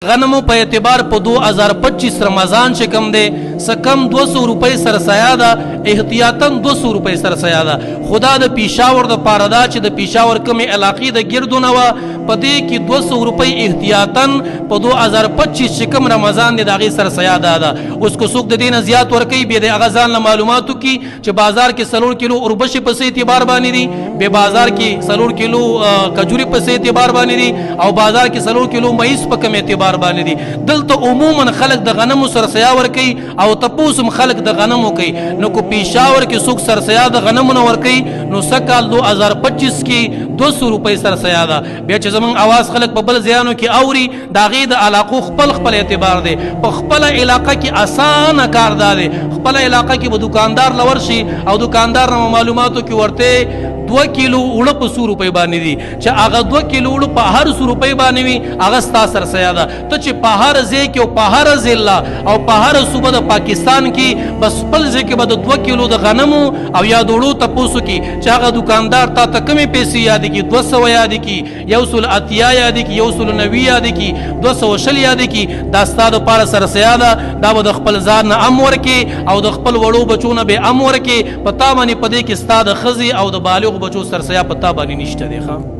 غنمو په اعتبار په 2025 رمضان چې کم دی سکم 200 روپۍ سرسایا ده احتیاطاً 200 روپۍ سرسایا ده خدا د پیشاور د پاره دا چې د پیشاور کمې علاقې د ګردونه وه په دې کې 200 روپۍ احتیاطاً په 2025 چې کم رمضان دی د هغې سرسایا ده اوس که څوک د دې نه زیات ورکوي بیا د هغه ځان له معلوماتو کې چې بازار کې 4 کیلو اوربشې په څه اعتبار باندې دي بیا بازار کې 4 کیلو کجوري په څه اعتبار باندې دي او بازار کې 4 کیلو مېز په کوم اعتبار باندې دي دلته عموما خلک د غنمو سرسیا ورکوي او تپوسم خلک د غنمو کوي نو کو پیشاور کې څوک سرسیا د غنمو نه ورکوي نو سکال 2025 کې 200 روپۍ سرسیا ده بیا چې زمون आवाज خلک په بل ځایانو کې اوري دا غي د علاقو خپل اعتبار دی په خپل علاقه کې اسانه کار دی خپل علاقه کې به دکاندار لور شي او دکاندار نه معلوماتو کې ورته 2 کیلو وړه په 100 روپۍ باندې دي چې هغه 2 کیلو وړه په هر 100 روپۍ باندې وي هغه ستا سرسیا ده ته چې په هر ځای کې او په هر ضلع او په هر صوبه د پاکستان کې بس خپل ځای کې به د 2 کیلو د غنمو او یا د وړو تپوسو کې چې هغه دکاندار تا ته کمې پیسې یاد کړي 200 یاد کړي 180 یاد کړي 190 یاد کړي 220 یاد کړي دا ستا دپاره سرسیا ده دا به د خپل ځان نه ام ورکړي او د خپل وړو بچو نه به ام ورکړي په تا باندې په دې کې ستا د ښځې او د بالغ بچو سرسیا پتا باندې نشته دی ښه